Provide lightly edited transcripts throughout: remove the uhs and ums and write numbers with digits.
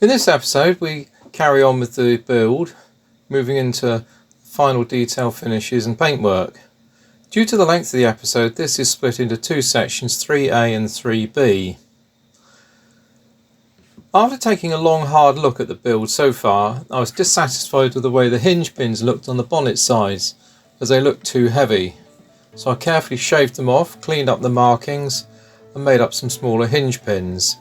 In this episode we carry on with the build, moving into final detail finishes and paintwork. Due to the length of the episode, this is split into two sections, 3A and 3B. After taking a long hard look at the build so far, I was dissatisfied with the way the hinge pins looked on the bonnet sides, as they looked too heavy. So I carefully shaved them off, cleaned up the markings and made up some smaller hinge pins.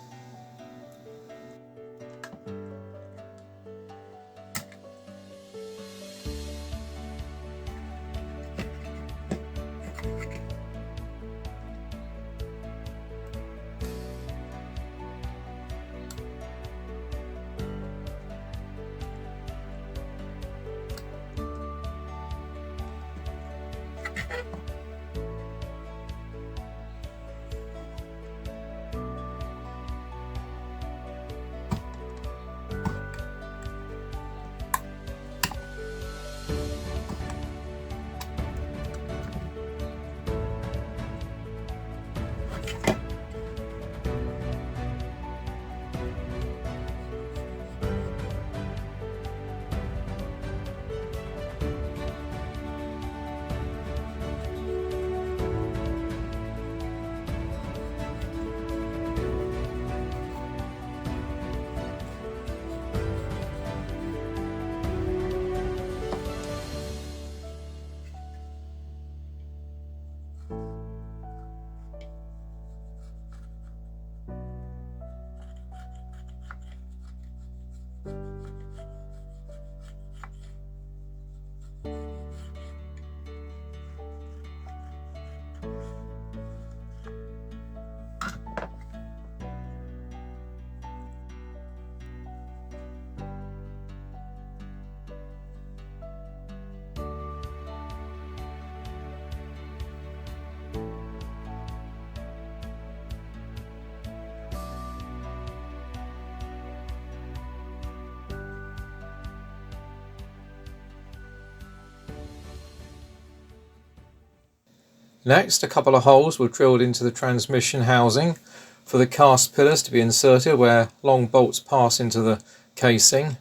Next, a couple of holes were drilled into the transmission housing for the cast pillars to be inserted where long bolts pass into the casing,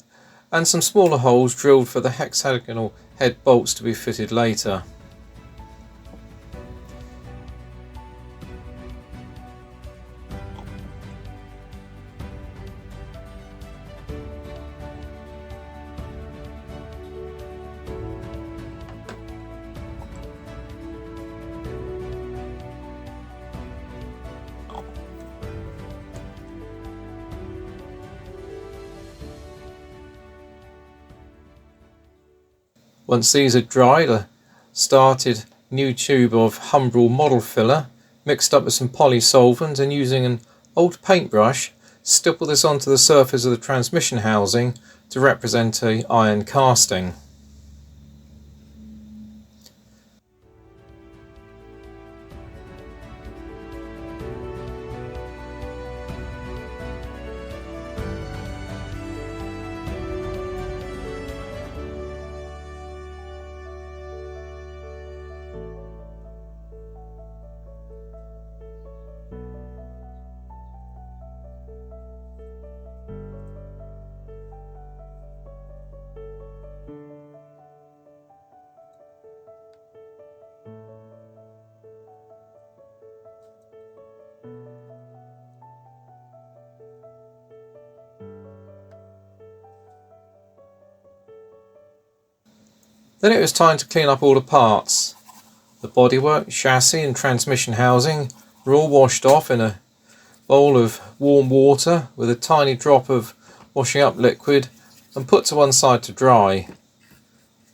and some smaller holes drilled for the hexagonal head bolts to be fitted later. Once these had dried, I started a new tube of Humbrol model filler, mixed up with some polysolvent, and using an old paintbrush, stippled this onto the surface of the transmission housing to represent an iron casting. Then it was time to clean up all the parts. The bodywork, chassis and transmission housing were all washed off in a bowl of warm water with a tiny drop of washing up liquid and put to one side to dry.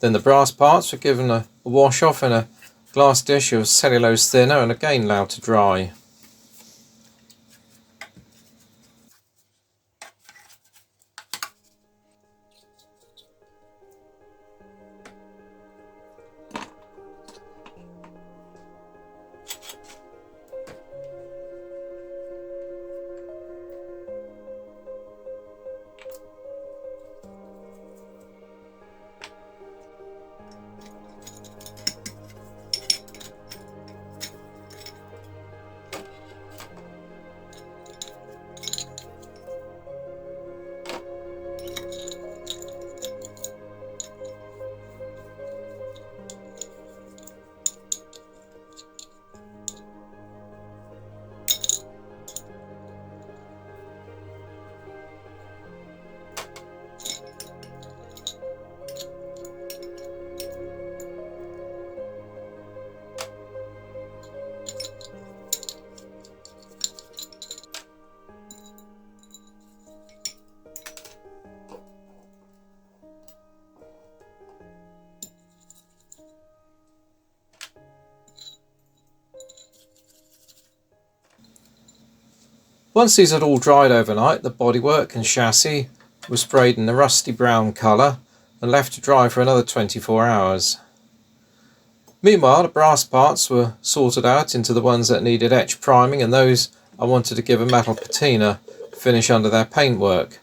Then the brass parts were given a wash off in a glass dish of cellulose thinner and again allowed to dry. Once these had all dried overnight, the bodywork and chassis were sprayed in a rusty brown colour and left to dry for another 24 hours. Meanwhile, the brass parts were sorted out into the ones that needed etch priming and those I wanted to give a metal patina finish under their paintwork.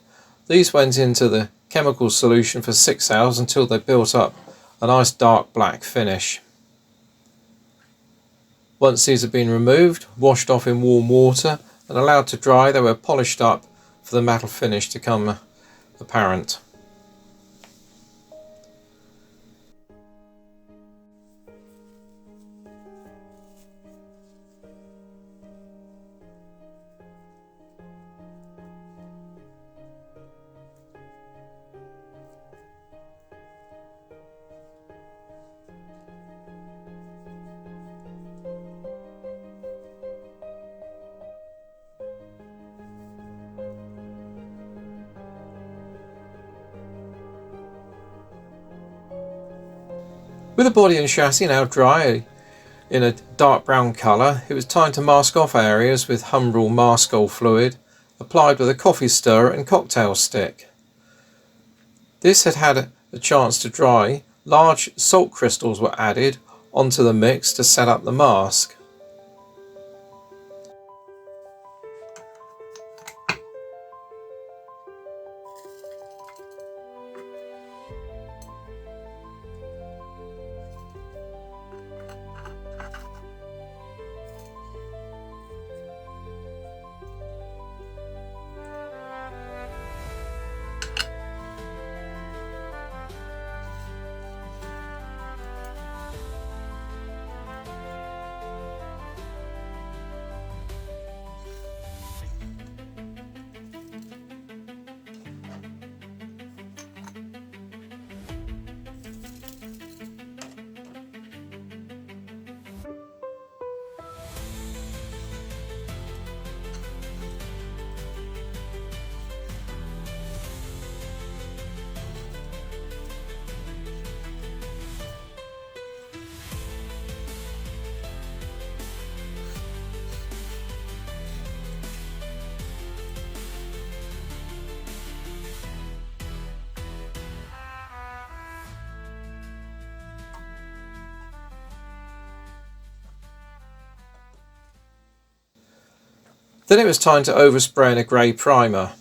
These went into the chemical solution for 6 hours until they built up a nice dark black finish. Once these had been removed, washed off in warm water and allowed to dry, they were polished up for the metal finish to come apparent. With the body and chassis now dry in a dark brown colour, it was time to mask off areas with Humbrol Maskol fluid applied with a coffee stirrer and cocktail stick. This had had a chance to dry. Large salt crystals were added onto the mix to set up the mask. Then it was time to overspray in a grey primer.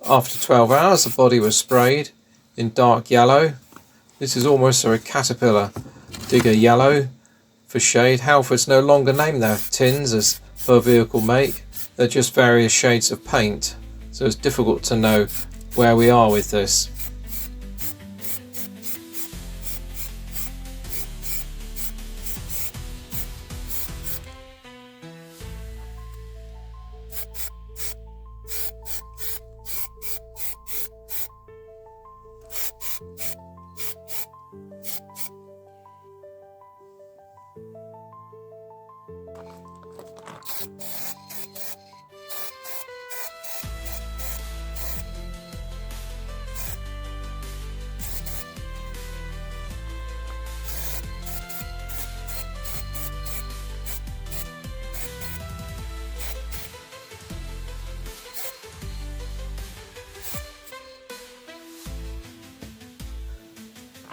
After 12 hours the body was sprayed in dark yellow. This is almost a caterpillar digger yellow for shade. Halfords no longer name their tins as per vehicle make, they're just various shades of paint, so it's difficult to know where we are with this.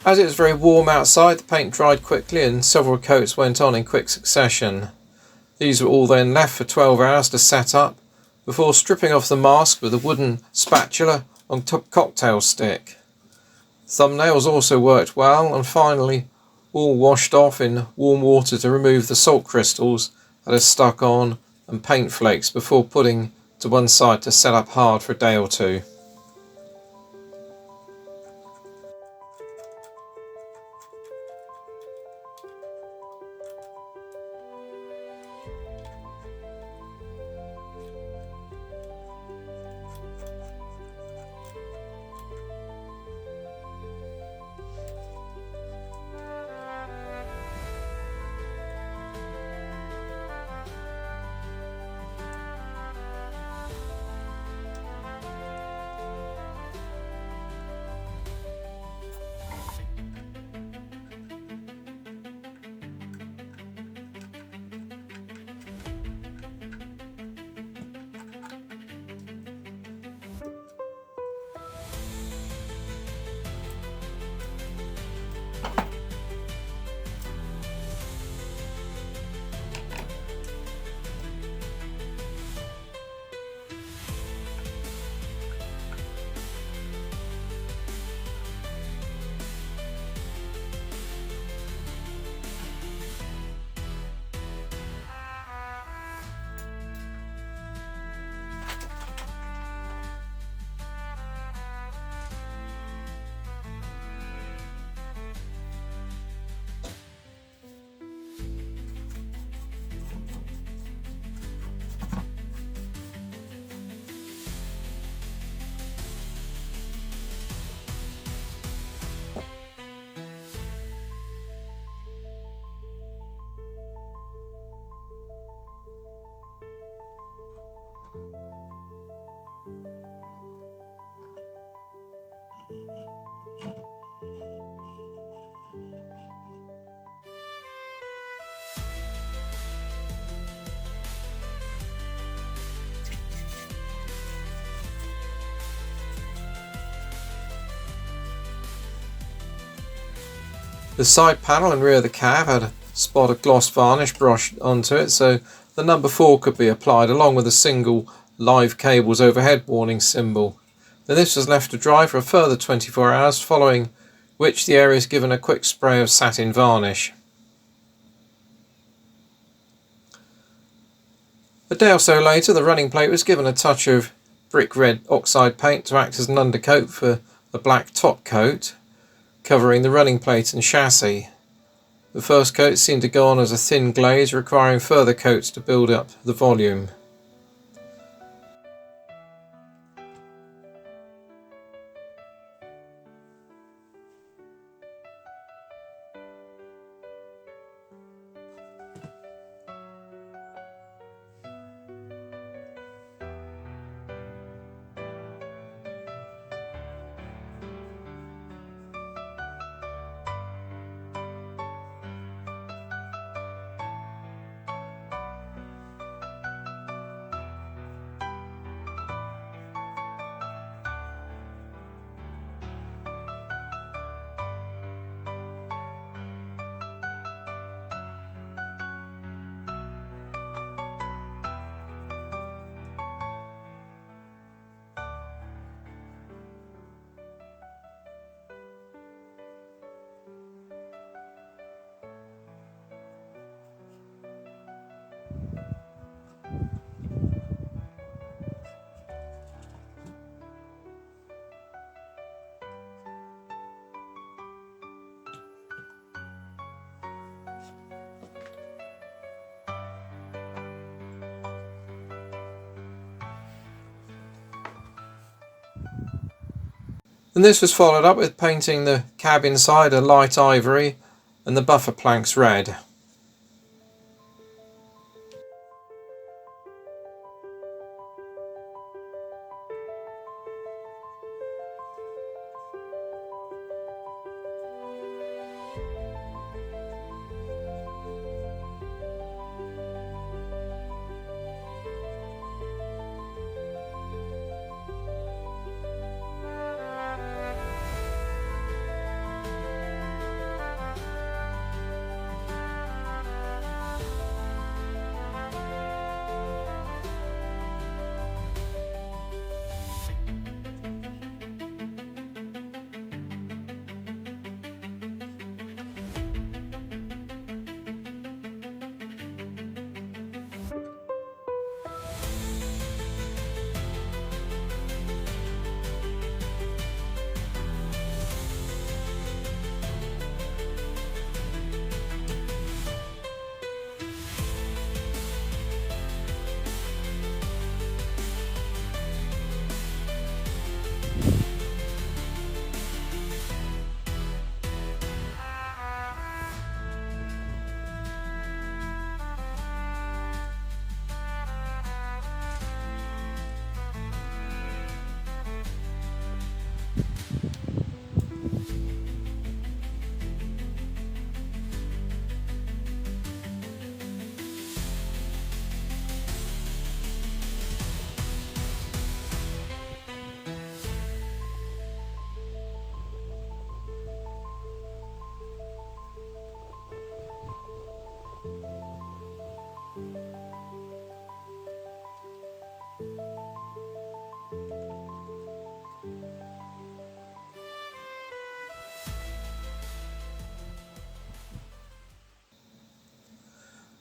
As it was very warm outside, the paint dried quickly and several coats went on in quick succession. These were all then left for 12 hours to set up before stripping off the mask with a wooden spatula on top cocktail stick. Thumbnails also worked well, and finally all washed off in warm water to remove the salt crystals that had stuck on and paint flakes before putting to one side to set up hard for a day or two. The side panel and rear of the cab had a spot of gloss varnish brushed onto it, so the number 4 could be applied along with a single live cables overhead warning symbol. Then this was left to dry for a further 24 hours, following which the area is given a quick spray of satin varnish. A day or so later, the running plate was given a touch of brick red oxide paint to act as an undercoat for the black top coat, covering the running plate and chassis. The first coat seemed to go on as a thin glaze, requiring further coats to build up the volume. And this was followed up with painting the cab inside a light ivory and the buffer planks red.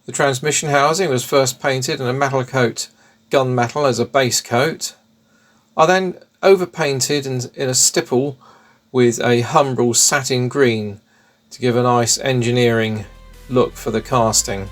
The transmission housing was first painted in a metal coat, gunmetal as a base coat. I then overpainted in a stipple with a Humbrol satin green to give a nice engineering look for the casting.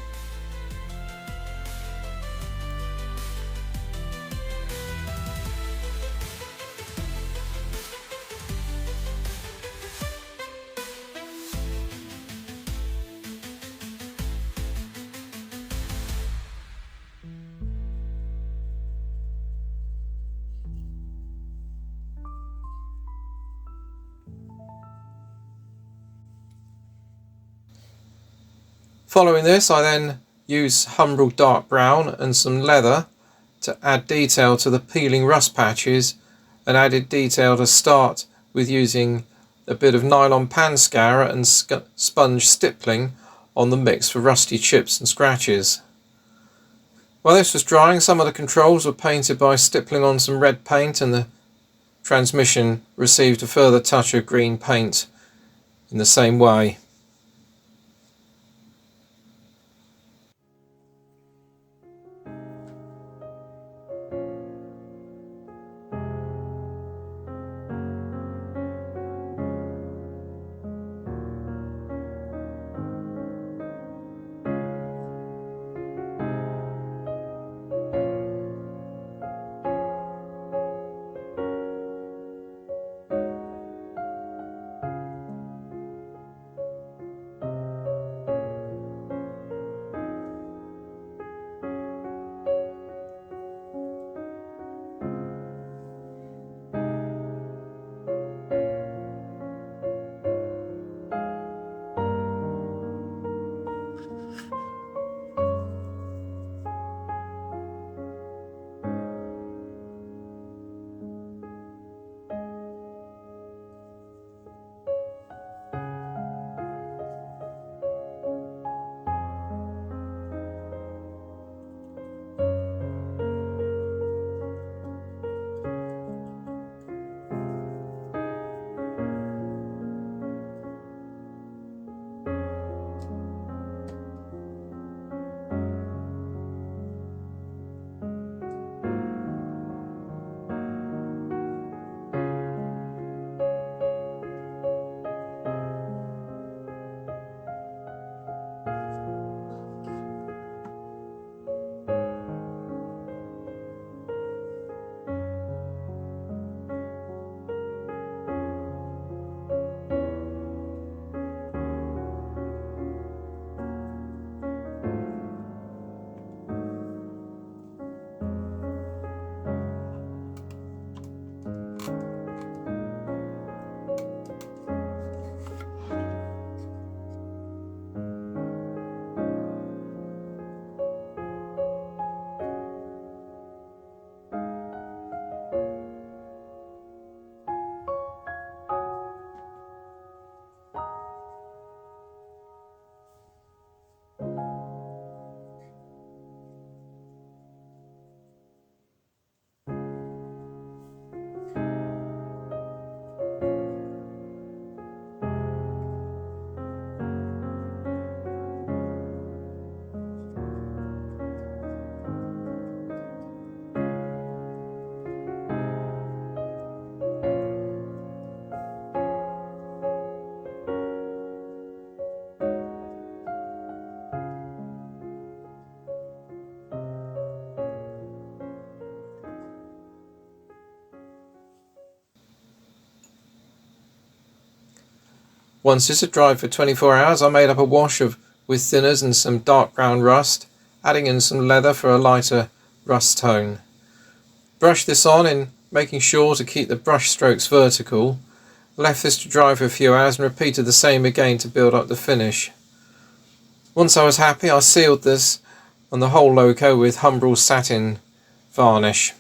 Following this, I then use Humbrol dark brown and some leather to add detail to the peeling rust patches, and added detail to start with using a bit of nylon pan scourer and sponge stippling on the mix for rusty chips and scratches. While this was drying, some of the controls were painted by stippling on some red paint, and the transmission received a further touch of green paint in the same way. Once this had dried for 24 hours, I made up a wash with thinners and some dark brown rust, adding in some leather for a lighter rust tone. Brushed this on in making sure to keep the brush strokes vertical, left this to dry for a few hours and repeated the same again to build up the finish. Once I was happy, I sealed this on the whole loco with Humbrol satin varnish.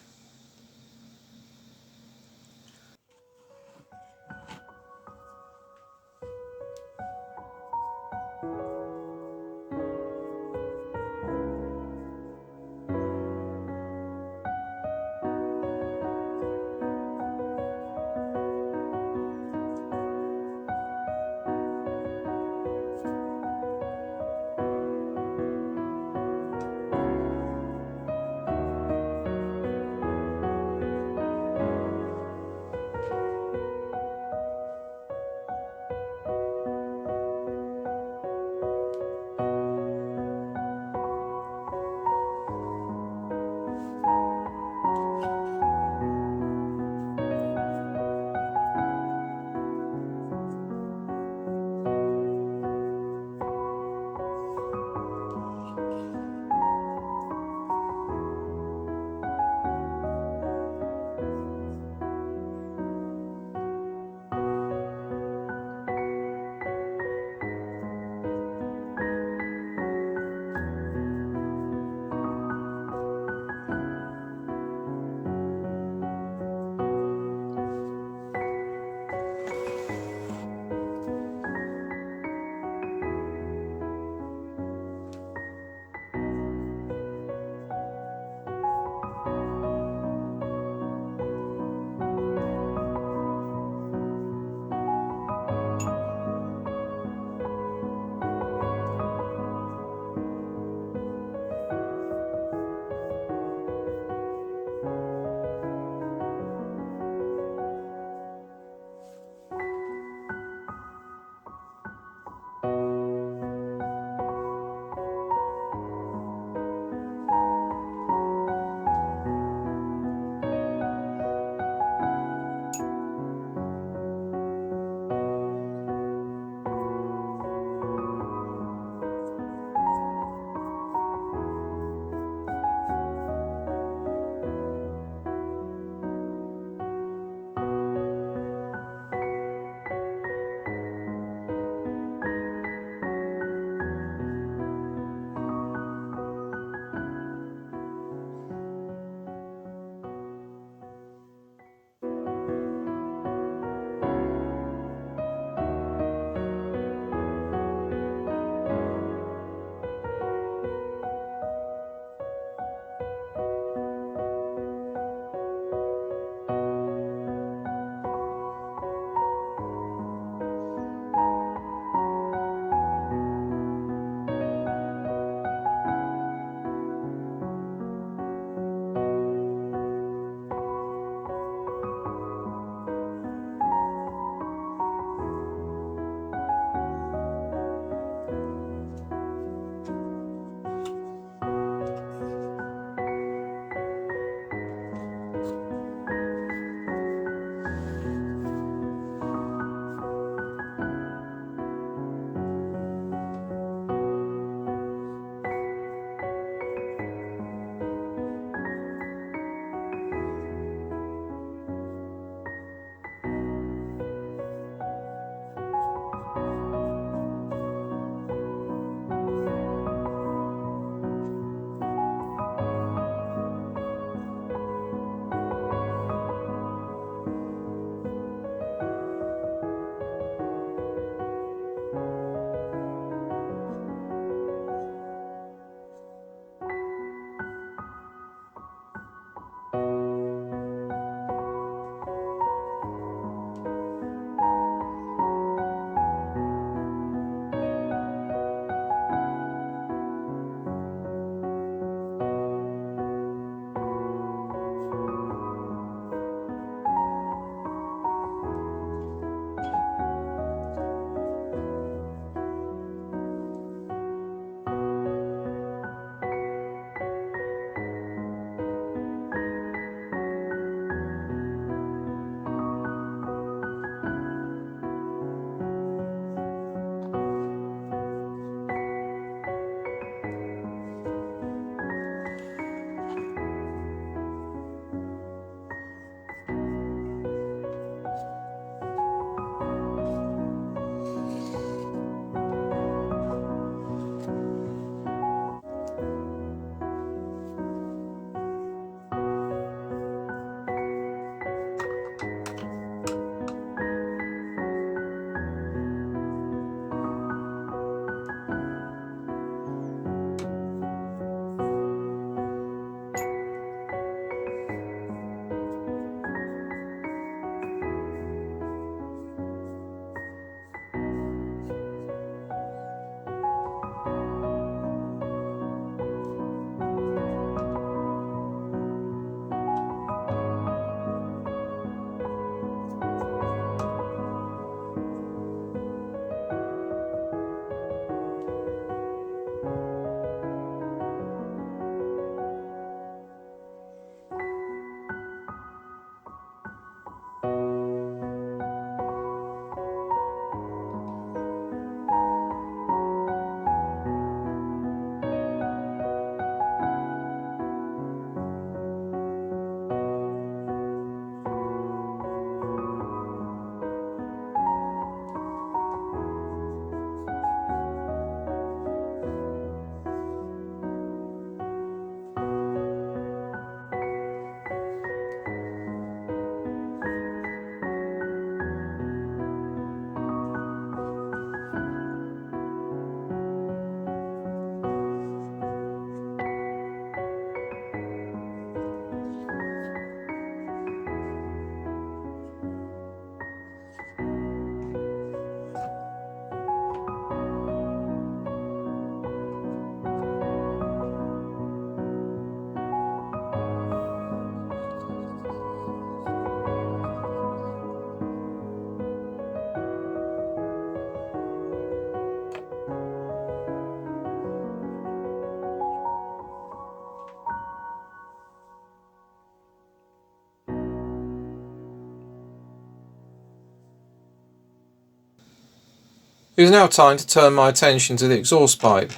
It is now time to turn my attention to the exhaust pipe.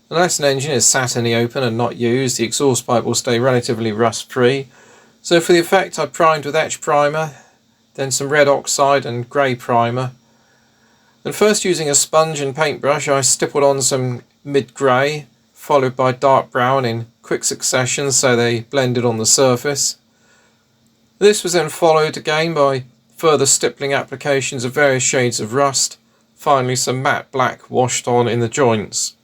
Unless an engine is sat in the open and not used, the exhaust pipe will stay relatively rust-free. So for the effect, I primed with etch primer, then some red oxide and grey primer. And first, using a sponge and paintbrush, I stippled on some mid-grey, followed by dark brown in quick succession so they blended on the surface. This was then followed again by further stippling applications of various shades of rust, finally some matte black washed on in the joints.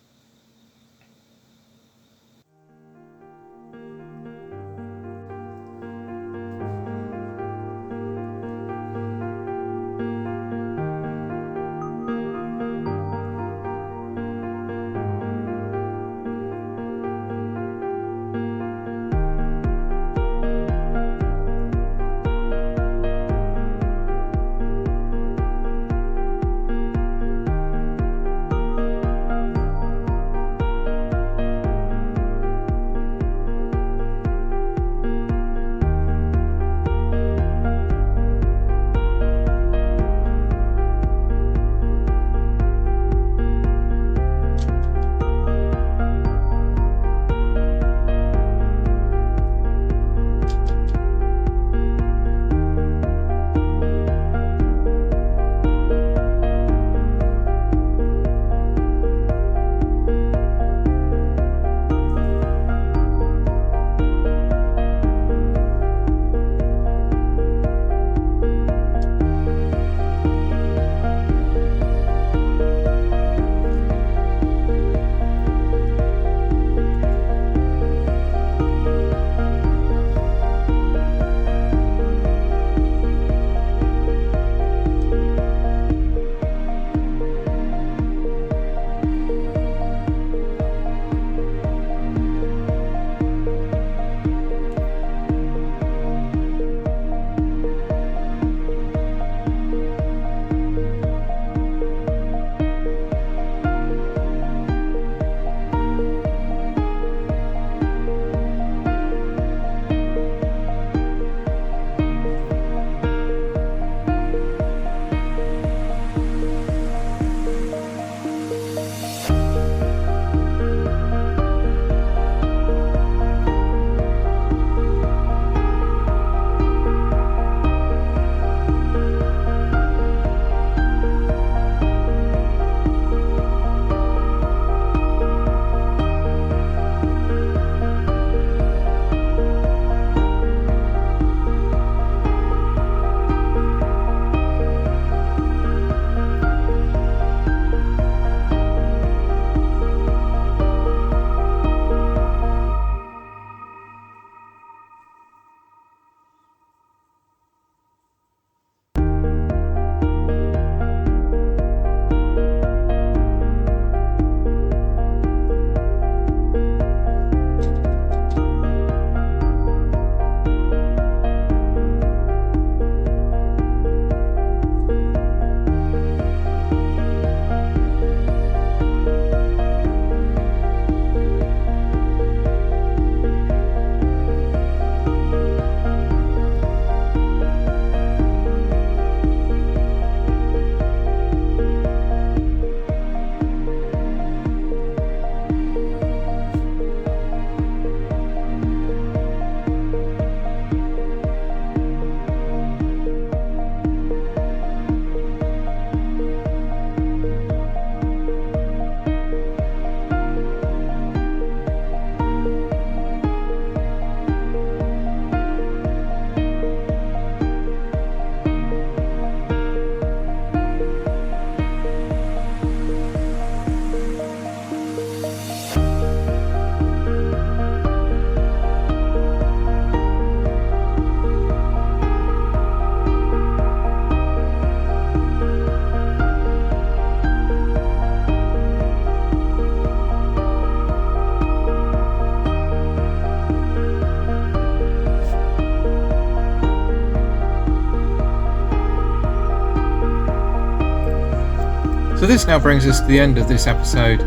So this now brings us to the end of this episode.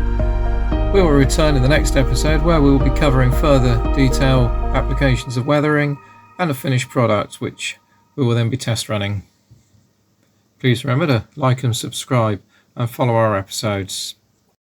We will return in the next episode where we will be covering further detail applications of weathering and a finished product which we will then be test running. Please remember to like and subscribe and follow our episodes.